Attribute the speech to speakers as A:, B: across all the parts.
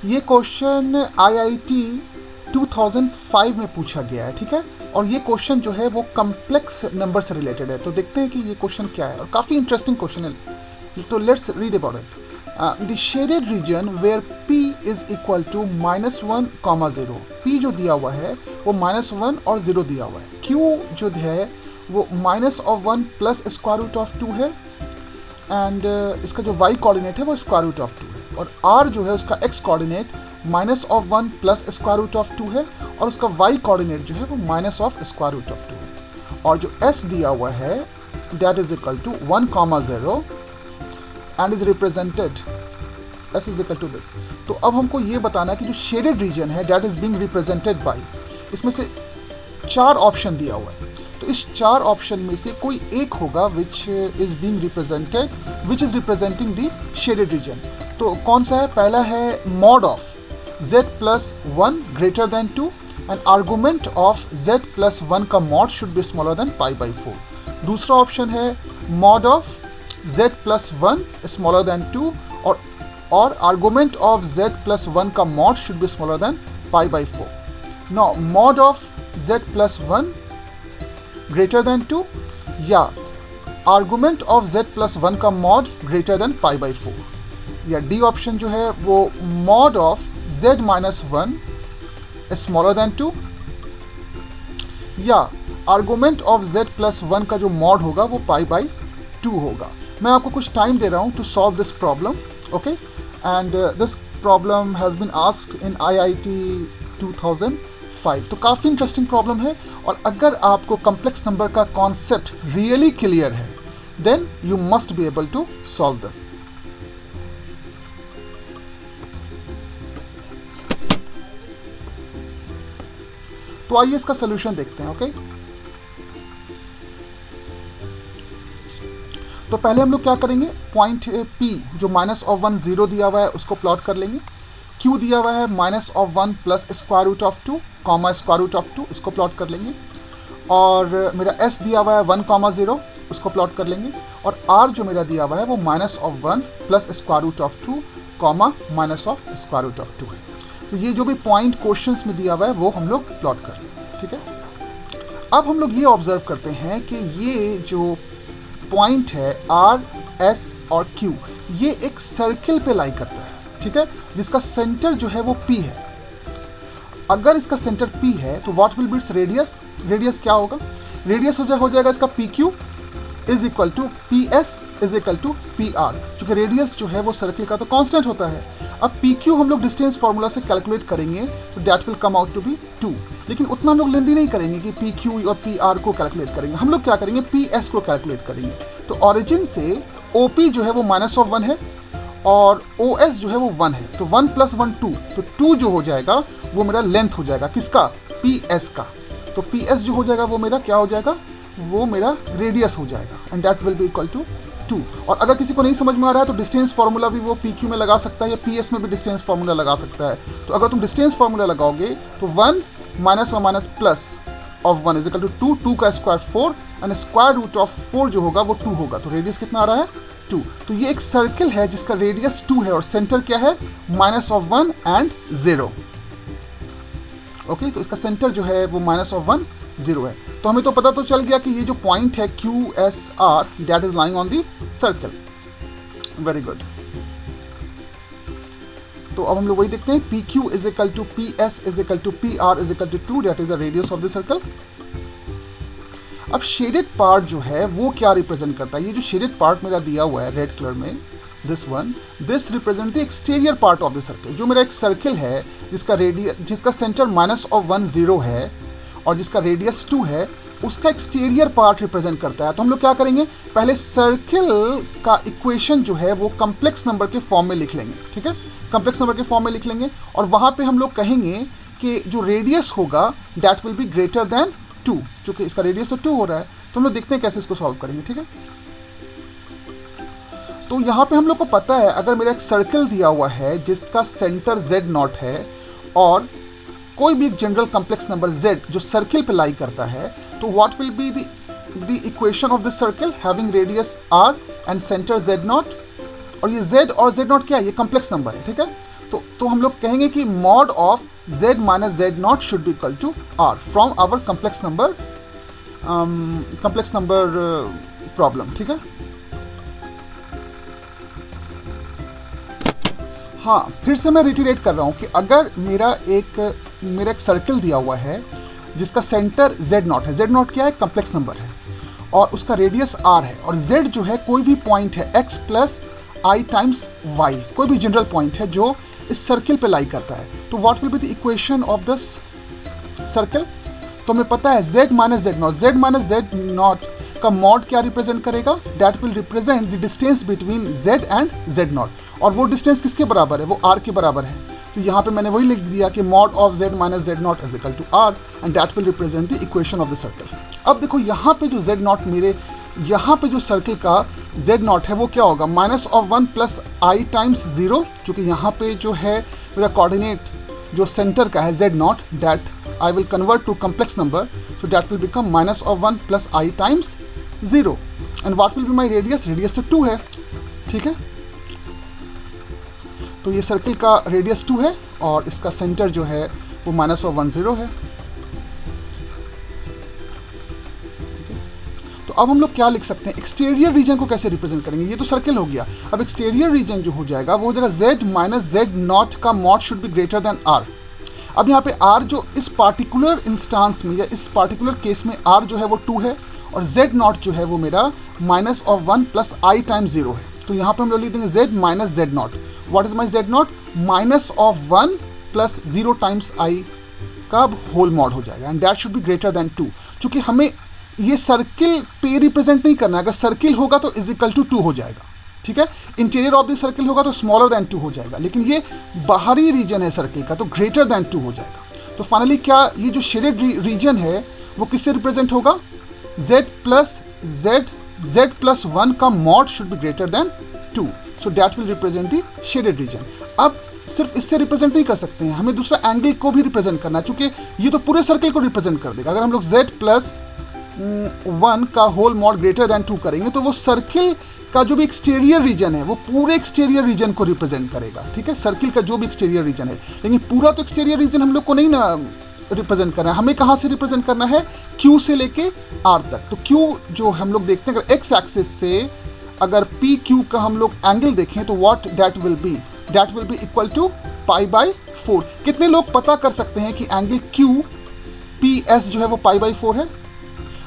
A: ये question IIT 2005 में पूछा गया है, ठीक है। और ये क्वेश्चन जो है वो कम्प्लेक्स नंबर से रिलेटेड है। तो देखते हैं कि ये क्वेश्चन क्या है, और काफ़ी इंटरेस्टिंग क्वेश्चन है। तो let's read about it. The shaded region where p is equal to -1, 0। p जो दिया हुआ है वो -1 और 0 दिया हुआ है। q जो है वो -1 प्लस स्क्वायर रूट ऑफ 2 है, एंड इसका जो y कोऑर्डिनेट है वो स्क्वायर रूट ऑफ 2 है, और r जो है उसका x coordinate -1 plus square root of 2 है, और उसका y कोऑर्डिनेट जो है वो -स्क्वायर रूट ऑफ 2 है। और जो s दिया हुआ है that is equal to 1, 0 and is represented s is equal to this. तो अब हमको ये बताना है कि जो शेडेड रीजन है that is being represented by, इसमें से 4 ऑप्शन दिया हुआ है। तो इस 4 ऑप्शन में से कोई एक होगा which is being represented, which is representing the shaded region. तो कौन सा है? पहला है mod of z plus 1 greater than 2, and argument of z plus 1 का mod should be smaller than π/4। दूसरा ऑप्शन है mod of z plus 1 smaller than 2, और आर्गूमेंट ऑफ z प्लस 1 का mod should be smaller than π/4। Now mod of z plus 1 greater than 2, या argument of z plus 1 का mod greater than π/4, या D option जो है वो mod of z minus 1 smaller than 2, या argument of z plus 1 का जो mod होगा वो π/2 होगा। मैं आपको कुछ टाइम दे रहा हूँ to solve this problem, okay. And this problem has been asked in IIT 2005। तो काफ़ी इंटरेस्टिंग प्रॉब्लम है, और अगर आपको कॉम्प्लेक्स नंबर का कॉन्सेप्ट रियली क्लियर है then you must be able to solve this. तो आइए इसका सोल्यूशन देखते हैं, ओके। तो पहले हम लोग क्या करेंगे, पॉइंट P जो -1, 0 दिया हुआ है उसको प्लॉट कर लेंगे। Q दिया हुआ है -1 plus square root of 2, square root of 2, इसको प्लॉट कर लेंगे। और मेरा S दिया हुआ है 1, 0, उसको प्लॉट कर लेंगे। और R जो मेरा दिया हुआ है वो -1 plus square root of 2, square root of 2 है। तो ये जो भी पॉइंट क्वेश्चंस में दिया हुआ है वो हम लोग प्लॉट कर लेंगे, ठीक है। अब हम लोग ये ऑब्जर्व करते हैं कि ये जो पॉइंट है R, S और Q, ये एक सर्किल पे लाई करता है, ठीक है, जिसका सेंटर जो है वो P है। अगर इसका सेंटर P है तो what will be its radius? Radius क्या होगा? रेडियस हो जाएगा इसका PQ is equal to PS is equal to PR, क्योंकि रेडियस जो है वो सर्किल का तो कांस्टेंट होता है। अब PQ हम लोग डिस्टेंस फार्मूला से कैलकुलेट करेंगे तो that will come out to be 2, लेकिन उतना हम लोग लेंदी नहीं करेंगे कि PQ और PR को कैलकुलेट करेंगे। हम लोग क्या करेंगे, PS को कैलकुलेट करेंगे। तो ओरिजिन से OP जो है वो -1 है, और OS जो है वो 1 है, तो 1 + 1 2, तो 2 जो हो जाएगा वो मेरा लेंथ हो जाएगा किसका? PS का। तो PS जो हो जाएगा वो मेरा क्या हो जाएगा? वो मेरा रेडियस हो जाएगा, and that will be equal to 2। और अगर किसी को नहीं समझ में आ रहा है तो डिस्टेंस फार्मूला भी वो PQ में लगा सकता है, या PS में भी डिस्टेंस फार्मूला लगा सकता है। तो अगर तुम डिस्टेंस फार्मूला लगाओगे तो 1 माइनस और minus plus of 1 is equal to 2, 2 का square 4, and square root of 4 जो होगा वो 2 होगा। तो रेडियस कितना आ रहा है? 2। तो ये एक सर्किल है जिसका रेडियस 2 है, और सेंटर क्या है? -1 एंड 0, ओके। तो इसका सेंटर जो है वो -1, 0 है। तो हमें तो पता तो चल गया कि ये जो पॉइंट है QSR that is lying on the circle. Very good. तो अब हम लोग वही देखते हैं, PQ is equal to PS is equal to PR is equal to 2, that is the radius of the circle. अब शेडेड पार्ट जो है वो क्या रिप्रेजेंट करता है? ये जो शेडेड पार्ट मेरा दिया हुआ है रेड कलर में, this represent the exterior part of the circle. जो मेरा एक सर्किल है जिसका सेंटर -1, 0 है और जिसका रेडियस 2 है, उसका एक्सटीरियर पार्ट रिप्रेजेंट करता है। तो हम लोग क्या करेंगे, पहले सर्किल का इक्वेशन जो है वो कॉम्प्लेक्स नंबर के फॉर्म में लिख लेंगे, ठीक है। कॉम्प्लेक्स नंबर के फॉर्म में लिख लेंगे, और वहाँ पे हम लोग कहेंगे कि जो रेडियस होगा that will B greater than 2, क्योंकि इसका रेडियस तो 2 हो रहा है। तो हम लोग देखते हैं कैसे इसको सॉल्व करेंगे, ठीक है। तो यहाँ पे हम लोग को पता है, अगर मेरा एक सर्कल दिया हुआ है जिसका सेंटर Z0 है, और कोई भी एक जनरल कॉम्प्लेक्स नंबर Z जो सर्किल पे लाई करता है, तो what will be the equation of this circle having radius R and centre Z0। और ये Z और Z0 क्या है? ये कॉम्प्लेक्स नंबर है, ठीक है। तो हम लोग कहेंगे कि mod of z minus z naught should be equal to r from our complex number problem. ठीक है, हाँ फिर से मैं रिटीरेट कर रहा हूँ कि अगर मेरा एक सर्कल दिया हुआ है जिसका सेंटर z नॉट है, z नॉट क्या है, कम्प्लेक्स नंबर है, और उसका रेडियस r है, और z जो है कोई भी पॉइंट है x plus i times y, कोई भी जनरल पॉइंट है जो इस सर्कल पे लाई करता है, तो what will be the equation of this circle. तो हमें पता है z माइनस जेड नॉट का मॉड क्या रिप्रेजेंट करेगा, that will represent the distance between z and z not, और वो डिस्टेंस किसके बराबर है, वो r के बराबर है। तो यहाँ पे मैंने वही लिख दिया कि mod of z minus z naught is equal to r and that will represent the equation of the circle. अब देखो यहाँ पे जो z नॉट यहाँ पे जो सर्कल का z नॉट है वो क्या होगा, minus of 1 plus I times 0, क्योंकि यहाँ पे जो है मेरा कोऑर्डिनेट जो सेंटर का है z not, that I will convert to complex number, so that will become minus of 1 plus I times 0, and what will be my radius, radius तो 2 है। ठीक है, तो ये सर्कल का रेडियस 2 है और इसका सेंटर जो है वो माइनस ऑफ 1 0 है। तो अब हम लोग क्या लिख सकते हैं, एक्सटीरियर रीजन को कैसे रिप्रेजेंट करेंगे, ये तो सर्कल हो गया। अब एक्सटीरियर रीजन जो हो जाएगा वो हो जाएगा z माइनस जेड नॉट का mod should be greater then r। अब यहाँ पे r जो इस पार्टिकुलर इंस्टांस में या इस पार्टिकुलर केस में r जो है वो 2 है, और z नॉट जो है वो मेरा minus of 1 plus I times 0 है। तो यहाँ पे हम लोग लिख देंगे z minus z not, what is my z not, minus of 1 plus 0 times I का होल मॉड हो जाएगा, and that should be greater than 2। चूंकि हमें ये सर्किल पे रिप्रेजेंट नहीं करना है, अगर सर्किल होगा तो इज इक्वल टू 2 हो जाएगा। ठीक है, इंटीरियर ऑफ द सर्किल होगा तो स्मॉलर देन 2 हो जाएगा, लेकिन ये बाहरी रीजन है सर्किल का तो ग्रेटर देन 2 हो जाएगा। तो फाइनली क्या ये जो शेडेड रीजन है वो किससे रिप्रेजेंट होगा, z प्लस 1 का mod should be greater than 2, so that will represent the shaded reason. अब सिर्फ इससे रिप्रेजेंट नहीं कर सकते हैं, हमें दूसरा एंगल को भी रिप्रेजेंट करना है, चूंकि ये तो पूरे सर्किल को रिप्रेजेंट कर देगा। अगर हम लोग z प्लस 1 का होल मॉड ग्रेटर देन 2 करेंगे तो वो सर्किल का जो भी एक्सटीरियर रीजन है वो पूरे एक्सटीरियर रीजन को रिप्रेजेंट करेगा। ठीक है, सर्किल का जो भी एक्सटीरियर रीजन है, लेकिन पूरा तो एक्सटीरियर रीजन हम लोग को नहीं ना रिप्रेजेंट करना है, हमें कहाँ से रिप्रेजेंट करना है, Q से लेके R तक। तो Q जो हम लोग देखते हैं, अगर एक्स एक्सिस से अगर पी क्यू का हम लोग एंगल देखें तो what that will be equal to pi by 4। कितने लोग पता कर सकते हैं कि एंगल क्यू पी एस जो है वो पाई बाई 4 है।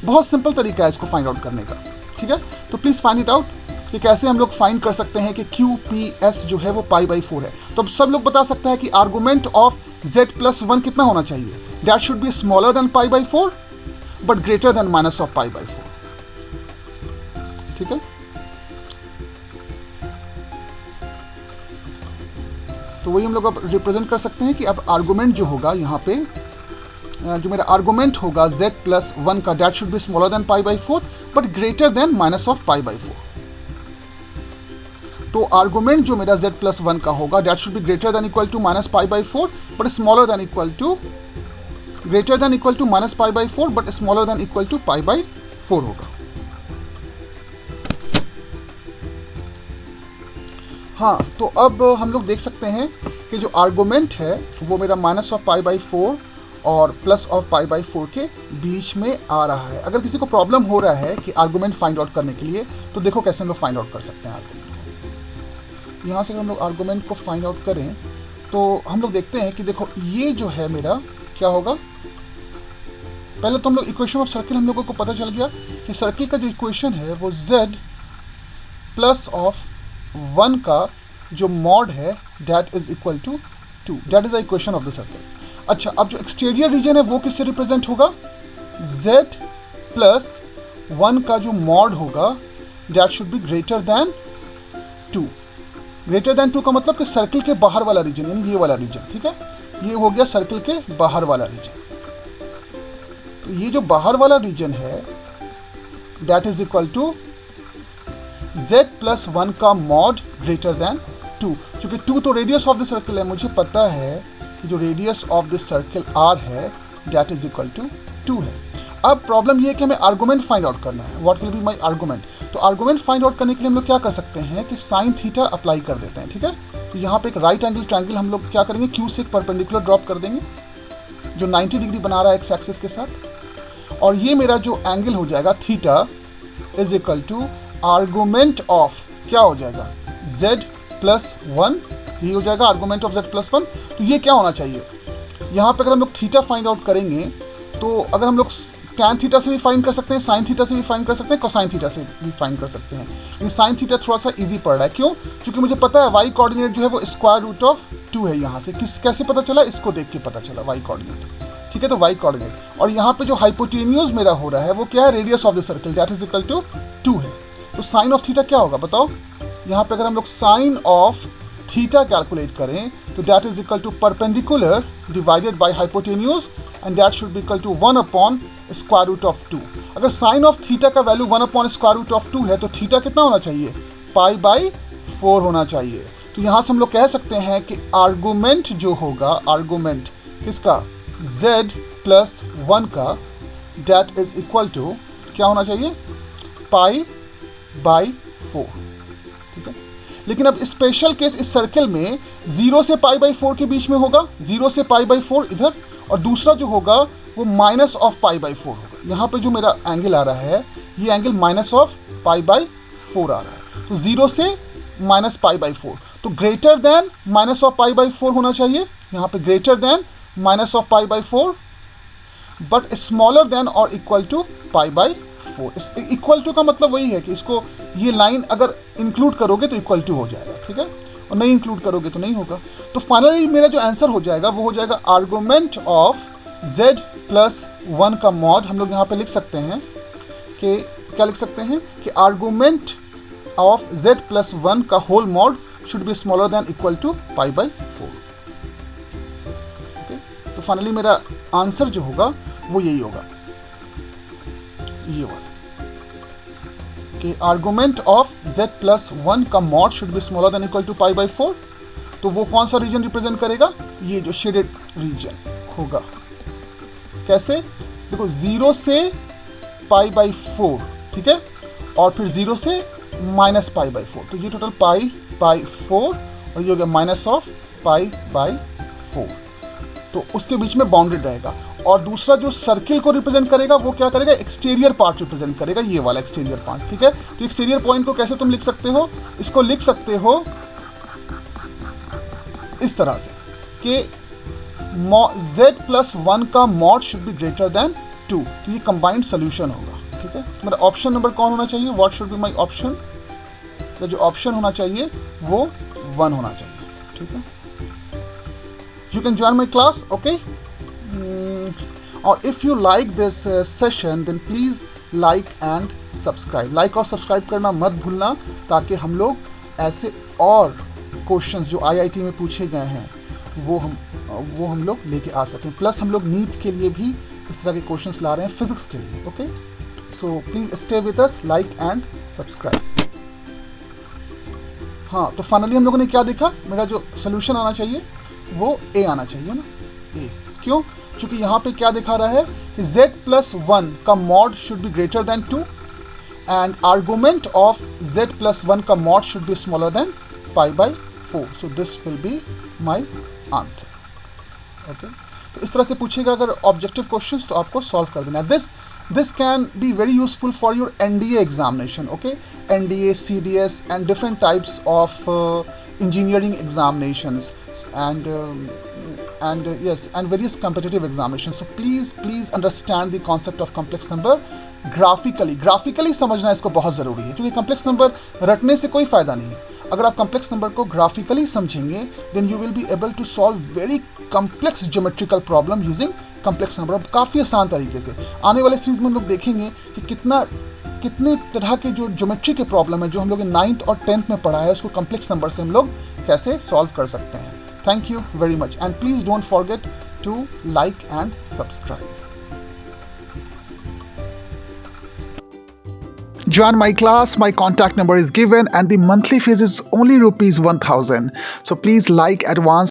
A: बहुत सिंपल तरीका है इसको फाइंड आउट करने का। ठीक है, तो प्लीज़ फाइंड इट आउट कि कैसे हम लोग फाइंड कर सकते हैं कि क्यू पी एस जो है वो पाई बाई 4 है। तो अब सब लोग बता सकते हैं कि आर्गूमेंट ऑफ z प्लस 1 कितना होना चाहिए, that should be smaller than pi by 4 but greater than minus of pi by 4। ठीक है, तो वही हम लोग अब रिप्रेजेंट कर सकते हैं कि अब आर्गूमेंट जो होगा यहाँ पे जो मेरा आर्गूमेंट होगा z प्लस 1 का, that should be smaller than pi by 4 but greater than minus of pi by 4। तो आर्गूमेंट जो मेरा z प्लस 1 का होगा that should be greater than equal to minus pi by 4 but smaller than equal to greater than equal to minus pi by 4 but smaller than equal to pi by 4 होगा। हाँ, तो अब हम लोग देख सकते हैं कि जो आर्गूमेंट है वो मेरा माइनस ऑफ पाई बाई 4 और प्लस ऑफ पाई बाई 4 के बीच में आ रहा है। अगर किसी को प्रॉब्लम हो रहा है कि आर्गूमेंट फाइंड आउट करने के लिए, तो देखो कैसे हम लोग फाइंड आउट कर सकते हैं आर्गूमेंट। यहाँ से अगर हम लोग आर्गूमेंट को फाइंड आउट करें तो हम लोग देखते हैं कि देखो ये जो है मेरा क्या होगा, पहले तो हम लोग इक्वेशन ऑफ सर्किल हम लोगों को पता चल गया कि सर्किल का जो इक्वेशन है वो z प्लस ऑफ 1 का जो मॉड है that is equal to 2, that is the equation of the circle. अच्छा, अब जो एक्सटीरियर रीजन है वो किससे रिप्रेजेंट होगा, z प्लस 1 का जो मॉड होगा that should be greater than 2। Greater than 2 का मतलब कि सर्किल के बाहर वाला रीजन, यानी ये वाला रीजन। ठीक है, ये हो गया सर्किल के बाहर वाला रीजन। तो ये जो बाहर वाला रीजन है that is equal to z plus 1 का मॉड ग्रेटर देन 2। क्योंकि 2 तो रेडियस ऑफ द सर्किल है, मुझे पता है कि जो radius of the circle r है दैट इज इक्वल टू 2 है। अब प्रॉब्लम ये है कि हमें आर्गूमेंट फाइंड आउट करना है, what will be my argument. तो आर्गूमेंट फाइंड आउट करने के लिए हम लोग क्या कर सकते हैं कि साइन थीटा अप्लाई कर देते हैं। ठीक है, तो यहाँ पे एक राइट एंगल ट्रायंगल हम लोग क्या करेंगे, क्यू से एक परपेंडिकुलर ड्रॉप कर देंगे जो 90 डिग्री बना रहा है एक्स एक्सिस के साथ, और ये मेरा जो एंगल हो जाएगा theta is equal to argument of क्या हो जाएगा z+1, ये हो जाएगा आर्गुमेंट ऑफ z+1। तो ये क्या होना चाहिए, यहाँ पे अगर हम लोग थीटा फाइंड आउट करेंगे तो अगर हम लोग टैन थीटा से भी फाइंड कर सकते हैं, साइन थीटा से भी फाइंड कर सकते हैं, कोसाइन थीटा से भी फाइंड कर सकते हैं, लेकिन साइन थीटा थोड़ा सा इजी पड़ रहा है। क्यों? क्योंकि मुझे पता है वाई कोऑर्डिनेट जो है वो स्क्वायर रूट ऑफ 2 है। यहाँ से कैसे पता चला, इसको देख के पता चला वाई कोऑर्डिनेट। ठीक है, तो वाई कोऑर्डिनेट, और यहाँ पे जो हाइपोटेन्यूज मेरा हो रहा है वो क्या है, radius of the circle, that is equal to 2 है। तो साइन ऑफ थीटा क्या होगा बताओ, यहाँ पे अगर हम लोग साइन ऑफ थीटा कैलकुलेट करें तो that is equal to perpendicular divided by hypotenuse and that should be equal to 1 upon square root of 2। अगर साइन ऑफ थीटा का value 1 upon square root of 2 है तो थीटा कितना होना चाहिए, π/4 होना चाहिए। तो यहाँ से हम लोग कह सकते हैं कि आर्गुमेंट जो होगा, आर्गुमेंट किसका, z+1 का, दैट इज इक्वल टू क्या होना चाहिए, π/4। ठीक है, लेकिन अब स्पेशल केस इस सर्कल में 0 से π/4 के बीच में होगा, 0 से π/4 इधर, और दूसरा जो होगा वो माइनस ऑफ π/4 होगा। यहाँ पे जो मेरा एंगल आ रहा है ये एंगल माइनस ऑफ π/4 आ रहा है, तो 0 से माइनस π/4, तो ग्रेटर देन माइनस ऑफ π/4 होना चाहिए, यहाँ पे greater than minus of π/4 but smaller than और इक्वल टू π/4। इक्वल टू का मतलब वही है कि इसको ये लाइन अगर इंक्लूड करोगे तो इक्वल टू हो जाएगा, ठीक है, और नहीं इंक्लूड करोगे तो नहीं होगा। तो फाइनली मेरा जो आंसर हो जाएगा वो हो जाएगा आर्गुमेंट ऑफ z+1 का मॉड। हम लोग यहाँ पे लिख सकते हैं कि क्या लिख सकते हैं कि आर्गुमेंट ऑफ z+1 का whole mod should be smaller than equal to π/4। तो फाइनली मेरा आंसर जो होगा वो यही होगा, ये वाला कि आर्गुमेंट ऑफ z+1 का mod should be smaller than equal to π/4। तो वो कौन सा रीजन रिप्रेजेंट करेगा, ये जो शेडेड रीजन होगा। कैसे, देखो 0 से π/4, ठीक है, और फिर 0 से माइनस π/4, तो ये टोटल π/4 और ये हो गया माइनस ऑफ π/4, तो उसके बीच में बाउंडेड रहेगा। और दूसरा जो सर्किल को रिप्रेजेंट करेगा वो क्या करेगा, एक्सटीरियर पार्ट रिप्रेजेंट करेगा, ये वाला एक्सटीरियर पार्ट। ठीक है, तो एक्सटीरियर पॉइंट को कैसे तुम लिख सकते हो, इसको लिख सकते हो इस तरह से कि z+1 का mod should be greater than 2, तो ये कंबाइंड सोल्यूशन होगा। ठीक है, तो मेरा ऑप्शन नंबर कौन होना चाहिए, what should be my option, तो जो ऑप्शन होना चाहिए वो 1 होना चाहिए। ठीक है, you can join my class, okay? और if you like this session then please like and subscribe, like और सब्सक्राइब करना मत भूलना, ताकि हम लोग ऐसे और क्वेश्चंस जो IIT में पूछे गए हैं वो हम लोग लेके आ सकें। प्लस हम लोग नीट के लिए भी इस तरह के क्वेश्चंस ला रहे हैं, फिजिक्स के लिए। Okay, so please stay with us, like and subscribe. हाँ, तो फाइनली हम लोगों ने क्या देखा, मेरा जो सोल्यूशन आना चाहिए वो ए आना चाहिए ना, ए। क्यों? क्योंकि यहाँ पे क्या दिखा रहा है कि z+1 का mod should be greater than 2 and argument of z+1 का mod should be smaller than π/4, so this will be my answer. Okay, तो इस तरह से पूछेगा अगर ऑब्जेक्टिव क्वेश्चंस तो आपको सॉल्व कर देना। This can be very useful for your NDA examination, okay? NDA, CDS and different types of engineering examinations and various competitive examinations. So please understand the concept of complex number graphically समझना इसको बहुत ज़रूरी है, क्योंकि complex number रटने से कोई फ़ायदा नहीं है। अगर आप complex number को graphically समझेंगे then you will be able to solve very complex geometrical problem using complex number, काफ़ी आसान तरीके से। आने वाले सीरीज में हम लोग देखेंगे कि कितने तरह के जो ज्योमेट्री के प्रॉब्लम है जो हम लोग 9th और 10th में पढ़ा है उसको complex number से हम लोग कैसे सॉल्व कर सकते हैं। Thank you very much and please don't forget to like and subscribe. Join my class, my contact number is given and the monthly fees is only rupees 1000. So please like, advance